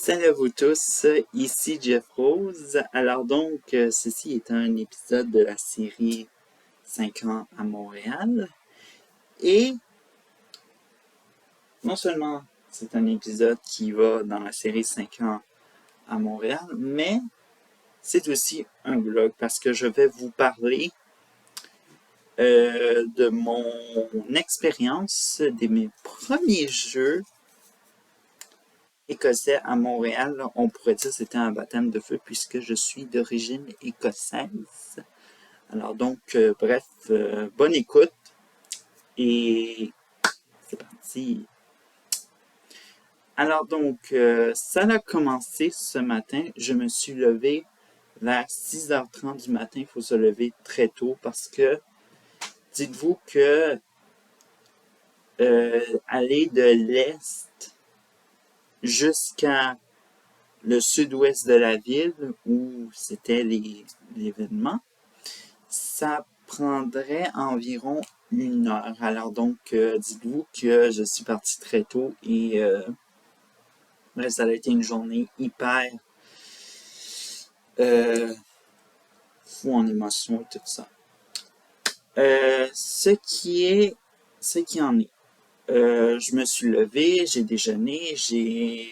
Salut à vous tous, ici Jeff Rose. Alors donc, ceci est un épisode de la série 5 ans à Montréal. Et non seulement c'est un épisode qui va dans la série 5 ans à Montréal, mais c'est aussi un vlog parce que je vais vous parler de mon expérience, de mes premiers jeux écossais à Montréal. On pourrait dire que c'était un baptême de feu puisque je suis d'origine écossaise. Alors donc, bref, bonne écoute et c'est parti. Alors donc, ça a commencé ce matin. Je me suis levé vers 6h30 du matin. Il faut se lever très tôt parce que dites-vous que aller de l'est jusqu'à le sud-ouest de la ville où c'était l'événement, ça prendrait environ 1 heure. Alors donc, dites-vous que je suis parti très tôt et ça a été une journée hyper fou en émotion et tout ça. Ce qui en est. Je me suis levé, j'ai déjeuné, j'ai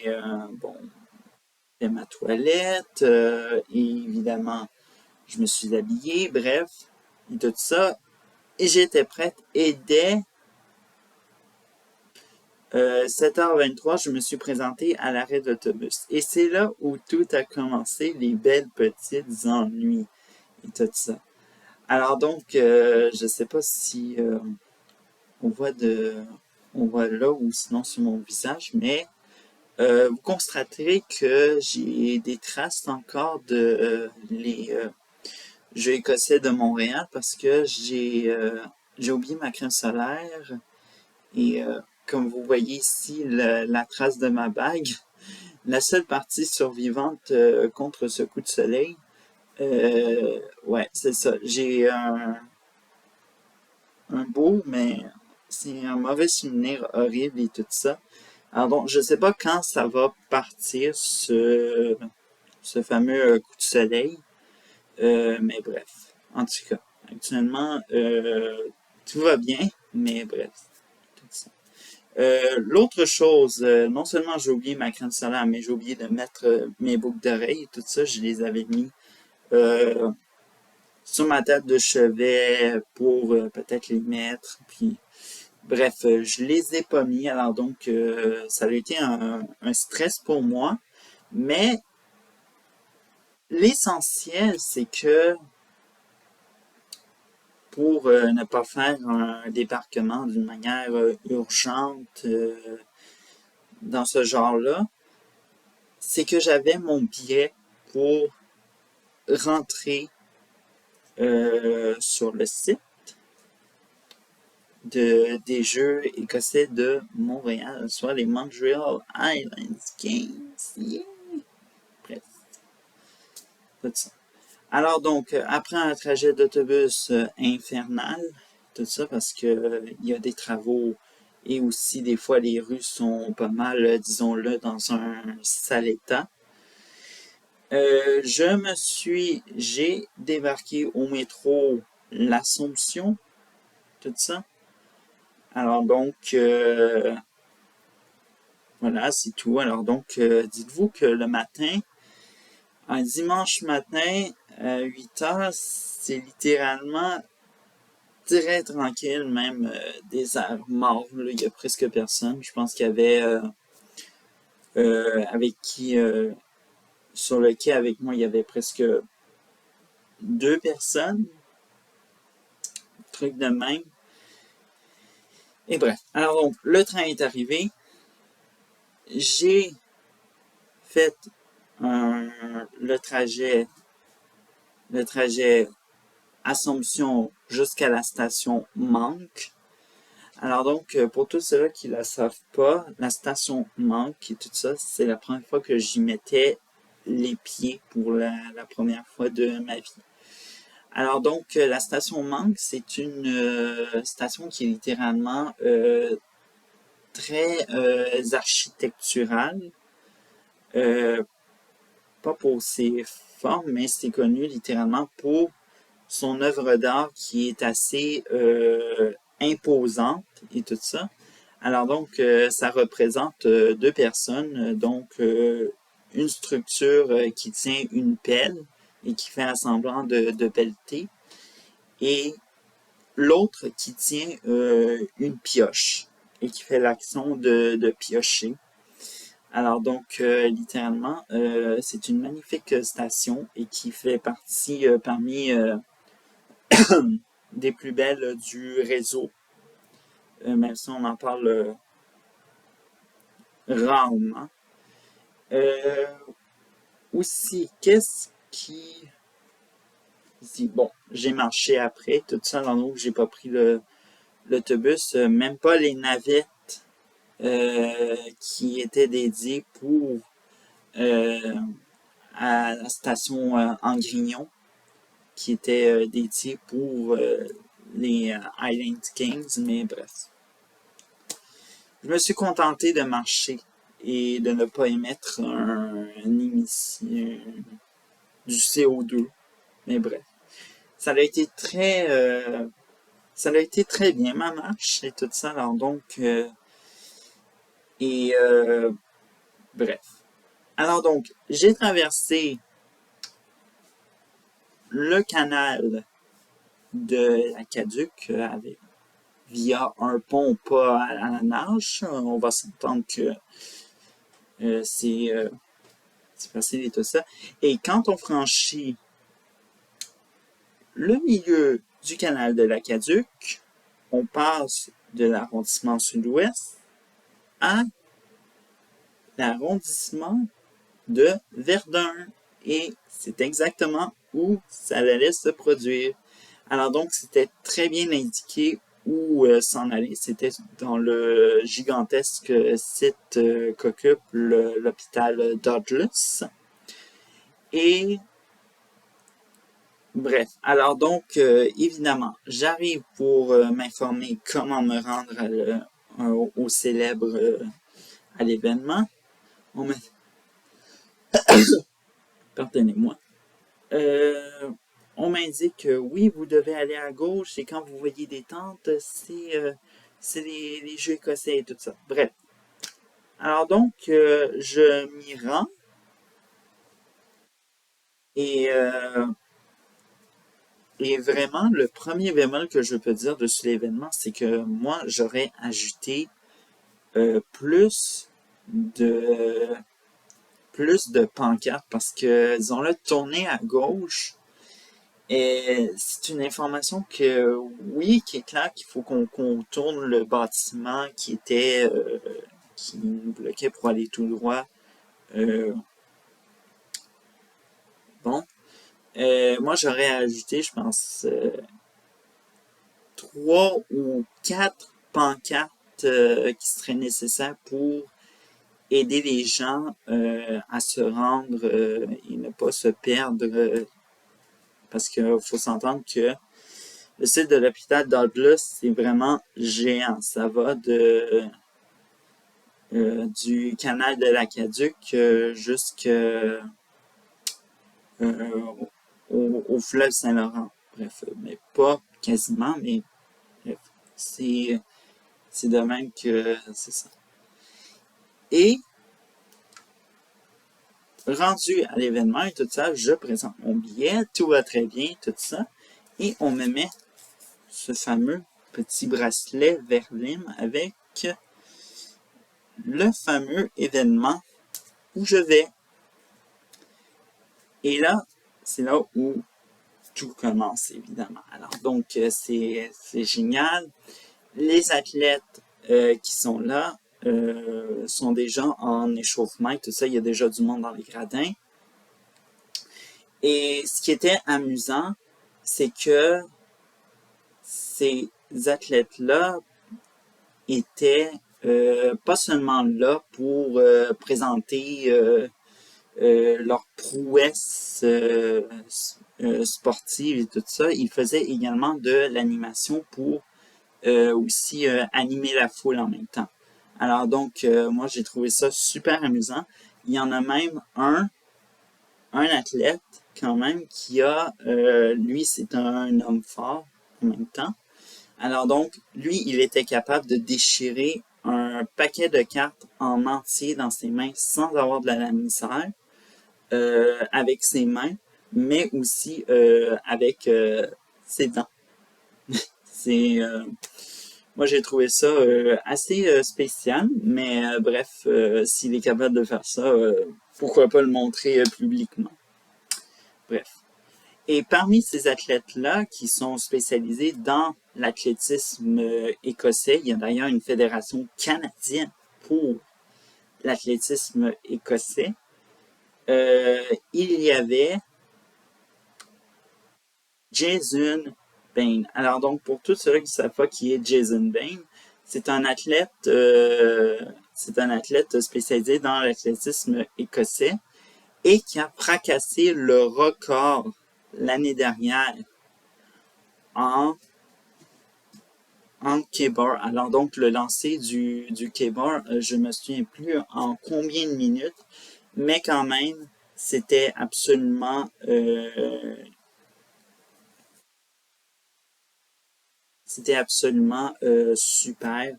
fait ma toilette, et évidemment, je me suis habillé, bref, et tout ça. Et j'étais prête. Et dès 7h23, je me suis présenté à l'arrêt d'autobus. Et c'est là où tout a commencé, les belles petites ennuis et tout ça. Alors donc, je sais pas si on voit là ou sinon sur mon visage, mais vous constaterez que j'ai des traces encore de les Jeux écossais de Montréal parce que j'ai oublié ma crème solaire et comme vous voyez ici la trace de ma bague, la seule partie survivante contre ce coup de soleil. Ouais, c'est ça. J'ai un beau, mais c'est un mauvais souvenir horrible et tout ça. Alors donc, je sais pas quand ça va partir ce fameux coup de soleil. Mais bref, en tout cas, actuellement, tout va bien, mais bref, tout ça. L'autre chose, non seulement j'ai oublié ma crème solaire, mais j'ai oublié de mettre mes boucles d'oreilles et tout ça, je les avais mis euh, sur ma table de chevet pour peut-être les mettre, puis bref, je les ai pas mis, alors donc ça a été un stress pour moi, mais l'essentiel, c'est que pour ne pas faire un débarquement d'une manière urgente dans ce genre-là, c'est que j'avais mon billet pour rentrer sur le site des Jeux écossais de Montréal, soit les Montreal Highlands Games. Yeah! Bref, tout ça. Alors donc, après un trajet d'autobus infernal, tout ça parce que il y a des travaux et aussi des fois les rues sont pas mal, disons-le, dans un sale état. J'ai débarqué au métro l'Assomption, tout ça. Alors donc, voilà, c'est tout. Alors donc, dites-vous que le matin, un dimanche matin, à 8h, c'est littéralement très tranquille, même des airs morts. Là, il y a presque personne. Je pense qu'il y avait sur le quai avec moi, il y avait presque 2 personnes. Truc de même. Et bref. Alors donc, le train est arrivé. J'ai fait le trajet Assomption jusqu'à la station Manque. Alors donc, pour tous ceux-là qui ne la savent pas, la station Manque et tout ça, c'est la première fois que j'y mettais les pieds pour la première fois de ma vie. Alors donc, la station Manque, c'est une station qui est littéralement très architecturale. pas pour ses formes, mais c'est connu littéralement pour son œuvre d'art qui est assez imposante et tout ça. Alors donc, ça représente deux personnes, une structure qui tient une pelle et qui fait un semblant de pelleter, et l'autre qui tient une pioche et qui fait l'action de piocher. Alors donc, littéralement, c'est une magnifique station et qui fait partie parmi des plus belles du réseau, même si on en parle rarement. Euh, Aussi, qu'est-ce qui... Si, bon, j'ai marché après, tout ça, dans l'eau, j'ai pas pris l'autobus, même pas les navettes qui étaient dédiées pour euh, à la station Angrignon, qui était dédiée pour les Highland Kings, mais bref. Je me suis contenté de marcher et de ne pas émettre une émission du CO2. Mais bref, ça a été ça a été très bien ma marche et tout ça. Alors donc, et bref. Alors donc, j'ai traversé le canal de l'Aqueduc via un pont pas à la nage. On va s'entendre que euh, c'est euh, c'est facile et tout ça. Et quand on franchit le milieu du canal de l'Aqueduc, on passe de l'arrondissement sud-ouest à l'arrondissement de Verdun. Et c'est exactement où ça allait se produire. Alors donc, c'était très bien indiqué où s'en aller. C'était dans le gigantesque site qu'occupe l'hôpital Douglas. Et bref, alors donc, évidemment, j'arrive pour m'informer comment me rendre au célèbre à l'événement. On me... Pardonnez-moi. Euh, on m'indique que oui, vous devez aller à gauche et quand vous voyez des tentes, c'est les jeux écossais et tout ça. Bref. Alors donc, je m'y rends et, euh, et vraiment, le premier bémol que je peux dire de ce événement, c'est que moi, j'aurais ajouté de plus de pancartes parce que, disons-le, tourner à gauche, et c'est une information que, oui, qui est claire qu'il faut qu'on contourne le bâtiment qui nous bloquait pour aller tout droit. Euh, bon, moi j'aurais ajouté, je pense, trois ou quatre pancartes qui seraient nécessaires pour aider les gens à se rendre et ne pas se perdre. Parce qu'il faut s'entendre que le site de l'hôpital Douglas, c'est vraiment géant. Ça va du canal de l'Aqueduc jusqu'au au fleuve Saint-Laurent. Bref, mais pas quasiment, mais bref, c'est c'est de même que c'est ça. Et rendu à l'événement et tout ça, je présente mon billet, tout va très bien, tout ça, et on me met ce fameux petit bracelet Verlim avec le fameux événement où je vais. Et là, c'est là où tout commence, évidemment. Alors, donc, c'est génial. Les athlètes qui sont là sont déjà en échauffement et tout ça. Il y a déjà du monde dans les gradins. Et ce qui était amusant, c'est que ces athlètes-là étaient pas seulement là pour présenter leur prouesse sportive et tout ça, ils faisaient également de l'animation pour aussi animer la foule en même temps. Alors donc, moi j'ai trouvé ça super amusant. il y en a même un athlète quand même qui a, lui c'est un homme fort en même temps. Alors donc, lui, il était capable de déchirer un paquet de cartes en entier dans ses mains sans avoir de la misère, avec ses mains, mais aussi avec ses dents. C'est Moi j'ai trouvé ça assez spécial, mais bref, s'il est capable de faire ça, pourquoi pas le montrer publiquement. Bref. Et parmi ces athlètes-là qui sont spécialisés dans l'athlétisme écossais, il y a d'ailleurs une fédération canadienne pour l'athlétisme écossais, il y avait Jason Bain. Alors donc, pour tous ceux qui ne savent pas qui est Jason Bain, c'est un athlète spécialisé dans l'athlétisme écossais et qui a fracassé le record l'année dernière en K-bar. Alors donc, le lancer du K-bar, je me souviens plus en combien de minutes, mais quand même, c'était absolument super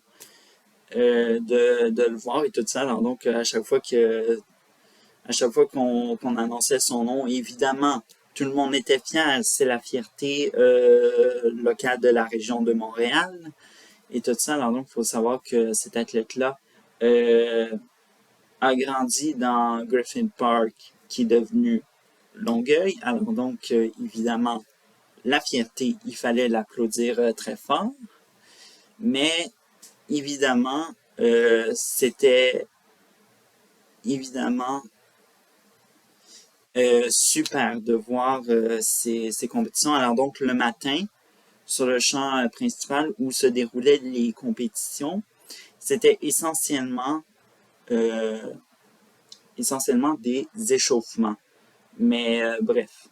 de le voir et tout ça. Alors donc, à chaque fois qu'on annonçait son nom, évidemment, tout le monde était fier. C'est la fierté locale de la région de Montréal et tout ça. Alors donc, il faut savoir que cet athlète-là euh, a grandi dans Griffin Park, qui est devenu Longueuil. Alors donc, évidemment, la fierté, il fallait l'applaudir très fort. Mais évidemment, c'était évidemment super de voir ces compétitions. Alors donc, le matin, sur le champ principal où se déroulaient les compétitions, c'était euh, essentiellement des échauffements. Mais bref,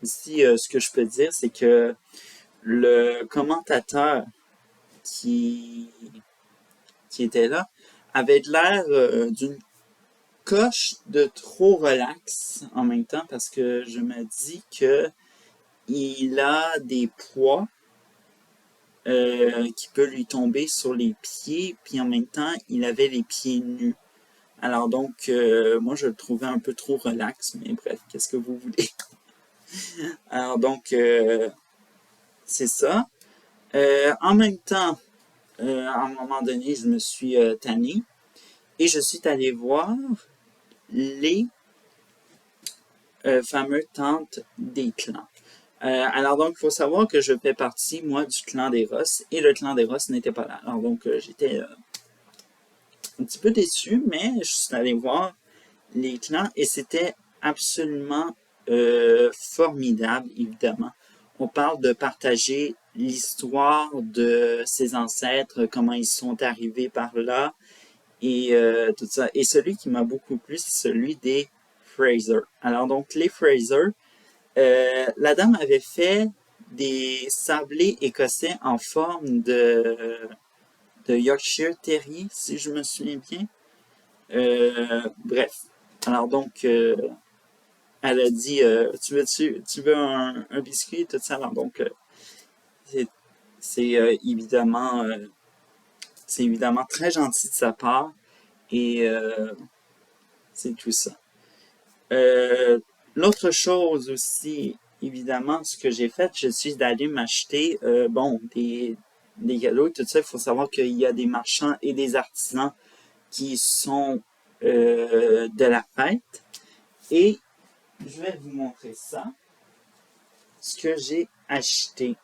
ici, ce que je peux dire, c'est que le commentateur qui, qui était là avait l'air d'une coche de trop relax en même temps parce que je me dis que il a des poids qui peut lui tomber sur les pieds, puis en même temps, il avait les pieds nus. Alors donc, moi, je le trouvais un peu trop relax, mais bref, qu'est-ce que vous voulez? Alors donc, c'est ça. En même temps, à un moment donné, je me suis tanné et je suis allé voir les fameux tentes des clans. Alors donc, il faut savoir que je fais partie, moi, du clan des Ross, et le clan des Ross n'était pas là. Alors donc, j'étais un petit peu déçu, mais je suis allé voir les clans et c'était absolument formidable, évidemment. On parle de partager l'histoire de ses ancêtres, comment ils sont arrivés par là et tout ça. Et celui qui m'a beaucoup plu, c'est celui des Fraser. Alors donc, les Fraser, la dame avait fait des sablés écossais en forme de Yorkshire Terrier, si je me souviens bien. Bref. Alors donc, elle a dit, tu veux un biscuit, tout ça. Alors donc, c'est c'est, euh, évidemment, euh, c'est évidemment très gentil de sa part et c'est tout ça. Euh, L'autre chose aussi, évidemment, ce que j'ai fait, je suis allé m'acheter, bon, des cadeaux, tout ça. Il faut savoir qu'il y a des marchands et des artisans qui sont de la fête. Et je vais vous montrer ça, ce que j'ai acheté.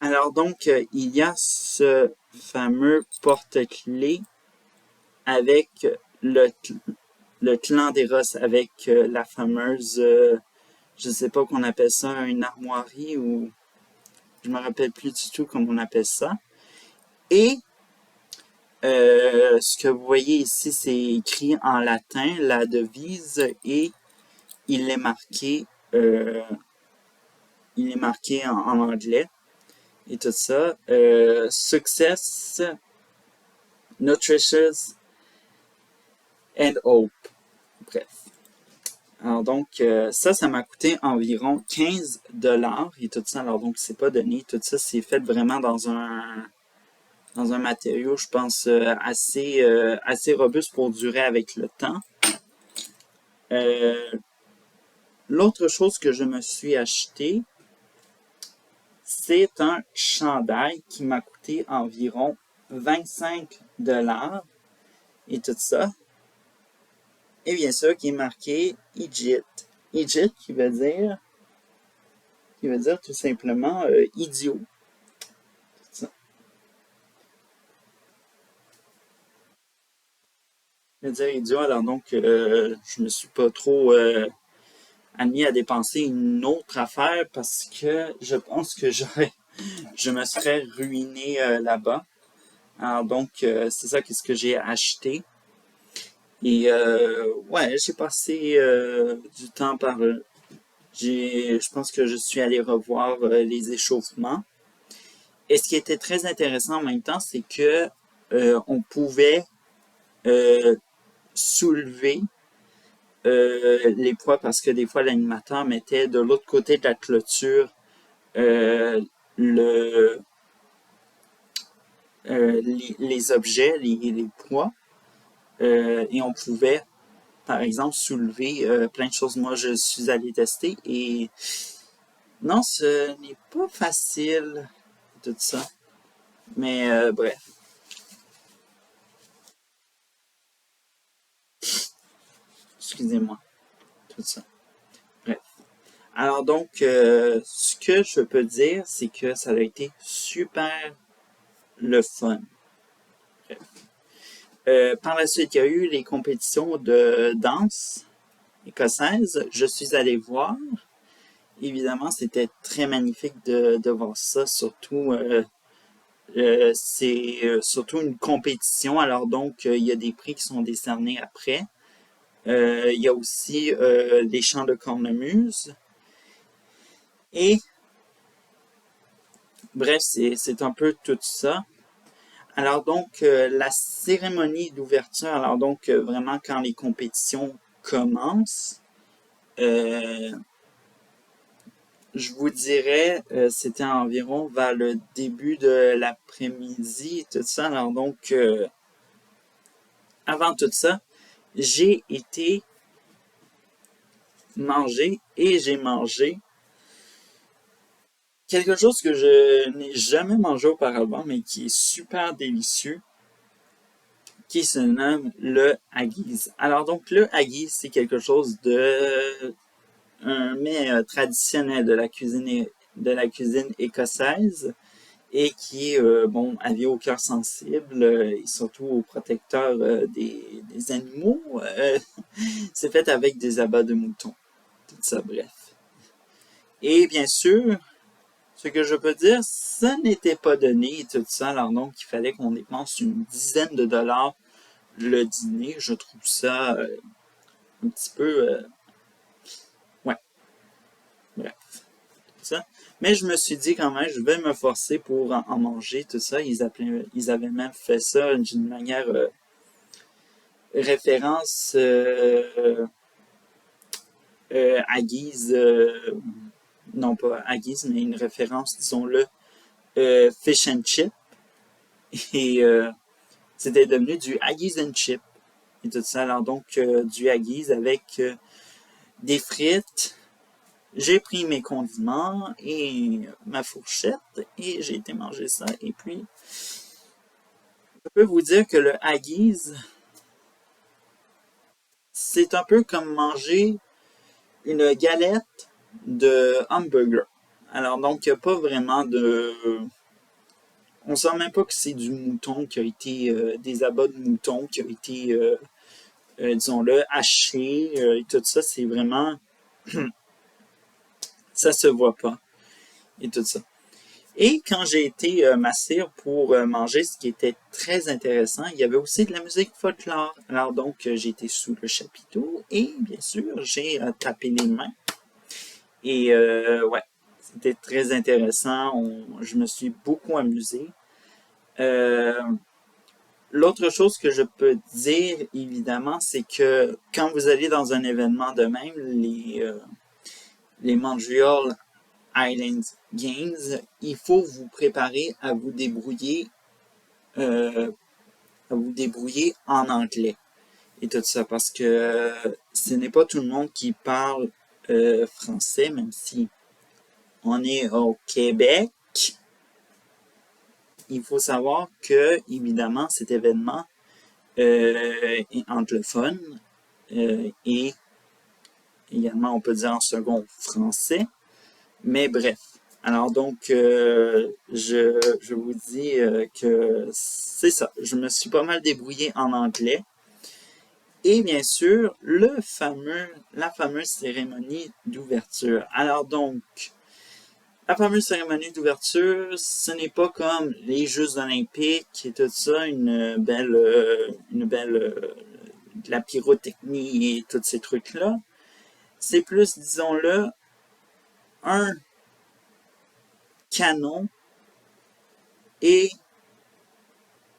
Alors donc, il y a ce fameux porte-clés avec le, le clan des Ross, avec la fameuse, je ne sais pas qu'on appelle ça, une armoirie ou je me rappelle plus du tout comment on appelle ça. Et ce que vous voyez ici, c'est écrit en latin, la devise, et il est marqué, euh, il est marqué en anglais et tout ça. Success Nutritious and Hope. Bref. Alors donc, ça m'a coûté environ 15$ et tout ça. Alors donc, c'est pas donné. Tout ça, c'est fait vraiment dans un matériau, je pense, assez robuste pour durer avec le temps. L'autre chose que je me suis acheté, c'est un chandail qui m'a coûté environ 25$ et tout ça. Et bien sûr, qui est marqué Egypt. Egypt qui veut dire tout simplement idiot. Ça. Je veux dire idiot, alors donc je me suis pas trop admis à dépenser une autre affaire parce que je pense que je me serais ruiné là-bas. Alors donc, c'est ça qu'est-ce que j'ai acheté. Et ouais, j'ai passé du temps par je pense que je suis allé revoir les échauffements. Et ce qui était très intéressant en même temps, c'est que on pouvait euh, soulever les poids parce que des fois l'animateur mettait de l'autre côté de la clôture euh, le, les objets, les poids, et on pouvait, par exemple, soulever plein de choses. Moi, je suis allé tester et non, ce n'est pas facile, tout ça. Mais bref, excusez-moi, tout ça. Bref. Alors donc, ce que je peux dire, c'est que ça a été super le fun. Bref. Par la suite, il y a eu les compétitions de danse écossaise. Je suis allé voir. Évidemment, c'était très magnifique de voir ça, surtout c'est surtout une compétition, alors donc il y a des prix qui sont décernés après. Il y a aussi les chants de cornemuse. Et bref, c'est un peu tout ça. Alors donc, la cérémonie d'ouverture, alors donc vraiment quand les compétitions commencent, euh, je vous dirais, c'était environ vers le début de l'après-midi, tout ça. Alors donc, avant tout ça, j'ai été manger et j'ai mangé quelque chose que je n'ai jamais mangé auparavant, mais qui est super délicieux, qui se nomme le haggis. Alors donc, le haggis, c'est quelque chose de un mets traditionnel de la cuisine écossaise et qui est bon avis au cœur sensible et surtout aux protecteurs des animaux. C'est fait avec des abats de mouton. Tout ça, bref. Et bien sûr, ce que je peux dire, ça n'était pas donné et tout ça, alors donc il fallait qu'on dépense une dizaine de dollars le dîner. Je trouve ça un petit peu ouais, bref. Ça. Mais je me suis dit quand même, je vais me forcer pour en manger, tout ça. Ils avaient même fait ça d'une manière référence à guise, non pas à guise, mais une référence, disons-le, fish and chip. Et c'était devenu du haggis and chip. Et tout ça, alors donc du haggis avec des frites. J'ai pris mes condiments et ma fourchette et j'ai été manger ça. Et puis, je peux vous dire que le haggis, c'est un peu comme manger une galette de hamburger. Alors donc, il n'y a pas vraiment de... On sent même pas que c'est du mouton qui a été... des abats de mouton qui ont été, disons-le, hachés et tout ça. C'est vraiment... ça se voit pas et tout ça. Et quand j'ai été m'asseoir pour manger, ce qui était très intéressant, il y avait aussi de la musique folklore. Alors donc, j'ai été sous le chapiteau et bien sûr, j'ai tapé les mains. Et ouais, c'était très intéressant. Je me suis beaucoup amusé. Euh, l'autre chose que je peux dire, évidemment, c'est que quand vous allez dans un événement de même, les Montreal Island Games, il faut vous préparer euh, à vous débrouiller en anglais et tout ça, parce que ce n'est pas tout le monde qui parle français, même si on est au Québec. Il faut savoir que, évidemment, cet événement est anglophone et également, on peut dire en second français. Mais bref. Alors donc, je vous dis que c'est ça. Je me suis pas mal débrouillé en anglais. Et bien sûr, la fameuse cérémonie d'ouverture. Alors donc, la fameuse cérémonie d'ouverture, ce n'est pas comme les Jeux olympiques et tout ça, de la pyrotechnie et tous ces trucs-là. C'est plus, disons-le, un canon et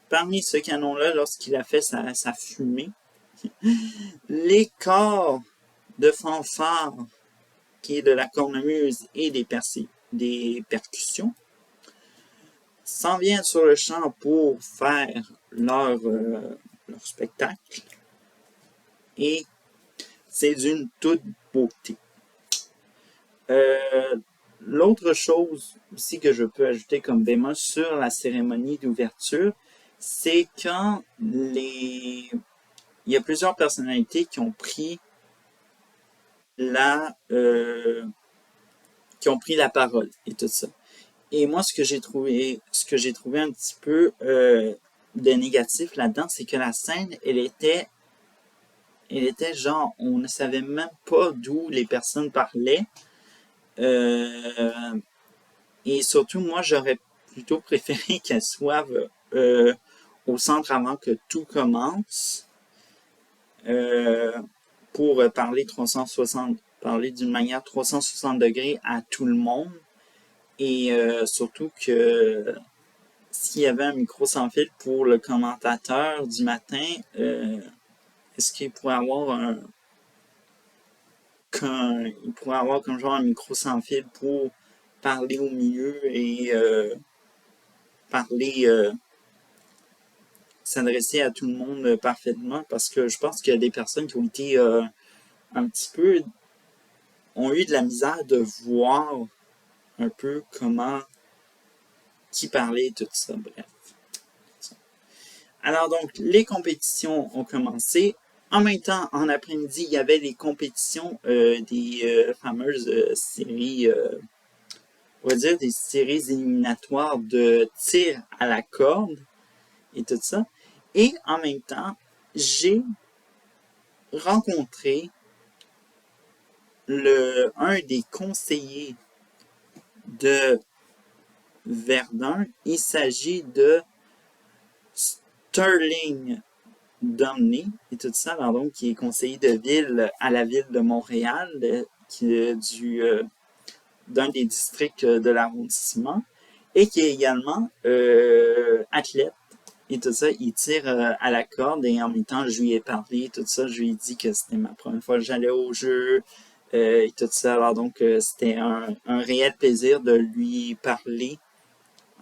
parmi ce canon-là, lorsqu'il a fait sa fumée, les corps de fanfare qui est de la cornemuse et des percussions s'en viennent sur le champ pour faire leur spectacle et c'est d'une toute beauté. L'autre chose aussi que je peux ajouter comme bémol sur la cérémonie d'ouverture, c'est quand il y a plusieurs personnalités qui ont pris la parole et tout ça. Et moi, ce que j'ai trouvé un petit peu de négatif là-dedans, c'est que la scène, elle était genre, on ne savait même pas d'où les personnes parlaient. Et surtout, moi, j'aurais plutôt préféré qu'elle soit au centre avant que tout commence pour parler d'une manière 360 degrés à tout le monde. Et surtout que s'il y avait un micro sans fil pour le commentateur du matin, est-ce qu'il pourrait avoir comme genre un micro sans fil pour parler au milieu et s'adresser à tout le monde parfaitement, parce que je pense qu'il y a des personnes qui ont été un petit peu ont eu de la misère de voir un peu qui parlait et tout ça, bref. Alors donc, les compétitions ont commencé. En même temps, en après-midi, il y avait les compétitions des fameuses séries, on va dire des séries éliminatoires de tir à la corde et tout ça. Et en même temps, j'ai rencontré un des conseillers de Verdun. Il s'agit de Sterling Domney et tout ça, alors donc qui est conseiller de ville à la ville de Montréal, d'un des districts de l'arrondissement, et qui est également athlète et tout ça. Il tire à la corde et en même temps, je lui ai parlé, tout ça, je lui ai dit que c'était ma première fois que j'allais au jeu et tout ça. Alors donc, c'était un réel plaisir de lui parler.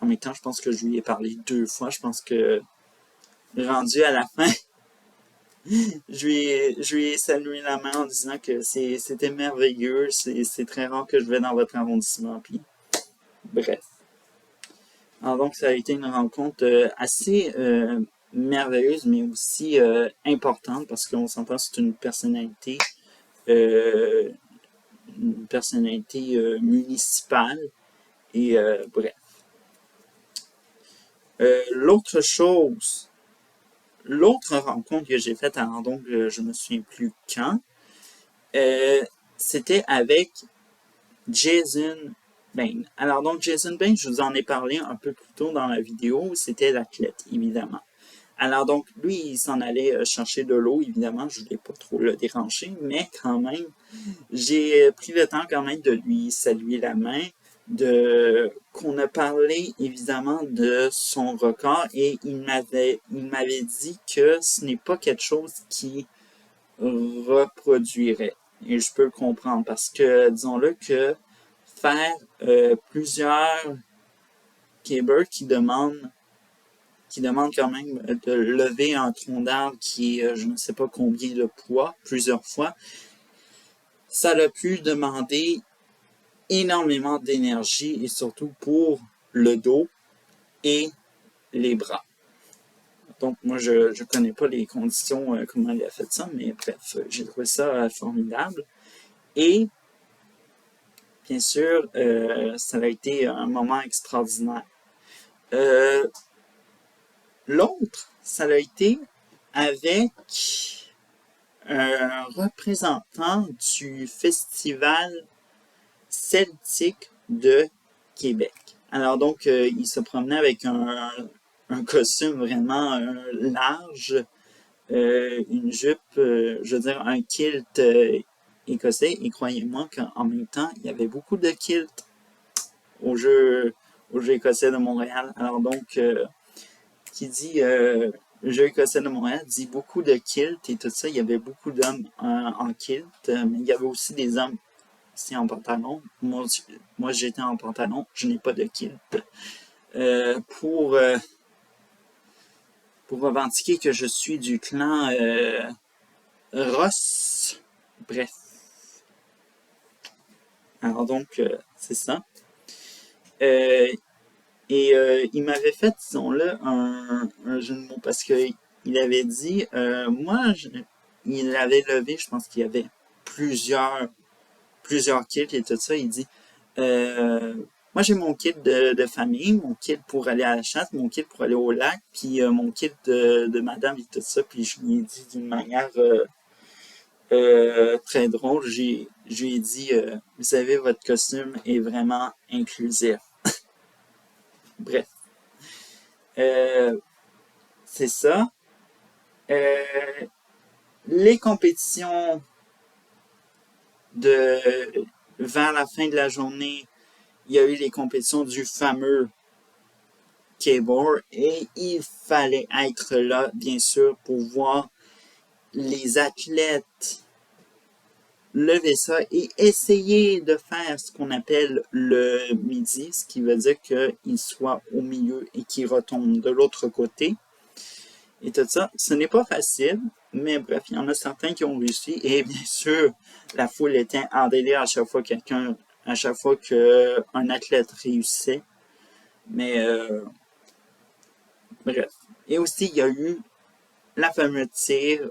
En même temps, je pense que je lui ai parlé 2 fois. Je pense que rendu à la fin, je lui ai salué la main en disant que c'était merveilleux, c'est très rare que je vais dans votre arrondissement, puis bref. Alors donc, ça a été une rencontre assez merveilleuse, mais aussi importante, parce qu'on s'entend, c'est euh, une personnalité municipale, et bref. L'autre rencontre que j'ai faite, alors donc je me souviens plus quand, c'était avec Jason Bain. Alors donc Jason Bain, je vous en ai parlé un peu plus tôt dans la vidéo, c'était l'athlète, évidemment. Alors donc lui, il s'en allait chercher de l'eau, évidemment, je voulais pas trop le déranger, mais quand même, j'ai pris le temps quand même de lui saluer la main, qu'on a parlé évidemment de son record et il m'avait dit que ce n'est pas quelque chose qui reproduirait. Et je peux le comprendre parce que, disons-le que faire plusieurs cables qui demandent quand même de lever un tronc d'arbre qui est je ne sais pas combien de poids, plusieurs fois, ça a pu demander énormément d'énergie et surtout pour le dos et les bras. Donc, moi, je ne connais pas les conditions, comment il a fait ça, mais bref, j'ai trouvé ça formidable. Et, bien sûr, ça a été un moment extraordinaire. L'autre, ça a été avec un représentant du Festival celtique de Québec. Alors donc, il se promenait avec un costume vraiment large, une jupe, je veux dire un kilt écossais. Et croyez-moi qu'en même temps, il y avait beaucoup de kilts au jeu écossais de Montréal. Alors donc, qui dit jeu écossais de Montréal dit beaucoup de kilts et tout ça. Il y avait beaucoup d'hommes en kilt, mais il y avait aussi des hommes ici en pantalon. Moi j'étais en pantalon, je n'ai pas de kilt. Pour revendiquer que je suis du clan Ross. Bref. Alors donc, c'est ça. Il m'avait fait, disons-le, un jeu de mots parce que il avait dit, il avait levé, je pense qu'il y avait plusieurs kits et tout ça. Il dit, moi j'ai mon kit de famille, mon kit pour aller à la chasse, mon kit pour aller au lac, puis mon kit de madame et tout ça. Puis je lui ai dit d'une manière très drôle, je lui ai dit, vous savez, votre costume est vraiment inclusif. Bref. C'est ça. Les compétitions vers la fin de la journée, il y a eu les compétitions du fameux K-Board et il fallait être là, bien sûr, pour voir les athlètes lever ça et essayer de faire ce qu'on appelle le midi, ce qui veut dire qu'il soit au milieu et qu'il retombe de l'autre côté. Et tout ça, ce n'est pas facile, mais bref, il y en a certains qui ont réussi. Et bien sûr, la foule était en délire à chaque fois qu'un athlète réussissait. Mais bref. Et aussi, il y a eu le fameux tir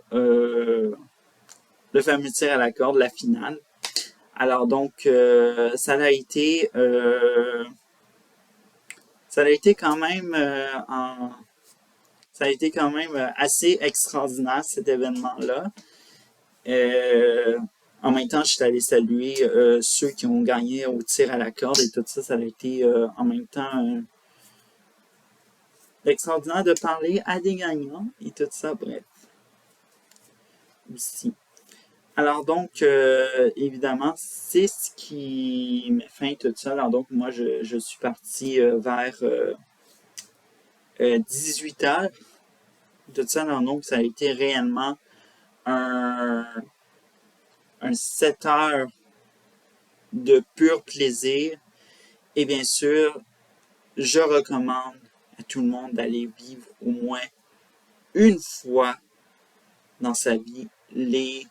à la corde, la finale. Alors donc, ça a été quand même ça a été quand même assez extraordinaire cet événement-là. En même temps, je suis allé saluer ceux qui ont gagné au tir à la corde et tout ça. Ça a été en même temps extraordinaire de parler à des gagnants et tout ça. Bref. Aussi. Alors donc, évidemment, c'est ce qui met fin tout ça. Alors donc, moi, je suis parti vers 18h. Tout ça, alors donc, ça a été réellement un 7 heures de pur plaisir. Et bien sûr, je recommande à tout le monde d'aller vivre au moins une fois dans sa vie les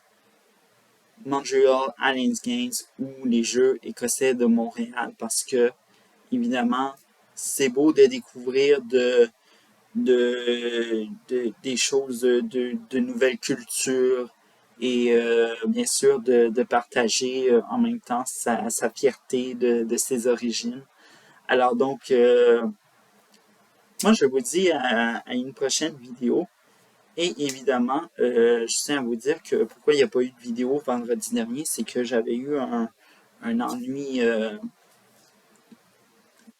Montreal Alliance Games ou les Jeux écossais de Montréal parce que, évidemment, c'est beau de découvrir des choses, de nouvelles cultures et bien sûr de partager en même temps sa fierté de ses origines. Alors donc, moi je vous dis à une prochaine vidéo. Et évidemment, je tiens à vous dire que pourquoi il n'y a pas eu de vidéo vendredi dernier, c'est que j'avais eu un ennui,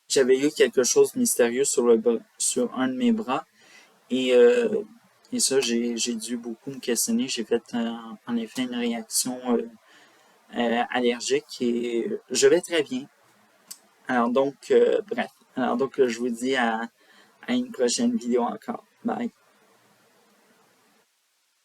j'avais eu quelque chose de mystérieux sur un de mes bras. Et ça, j'ai dû beaucoup me questionner. J'ai fait en effet une réaction allergique et je vais très bien. Alors donc, bref. Alors donc, je vous dis à une prochaine vidéo encore. Bye.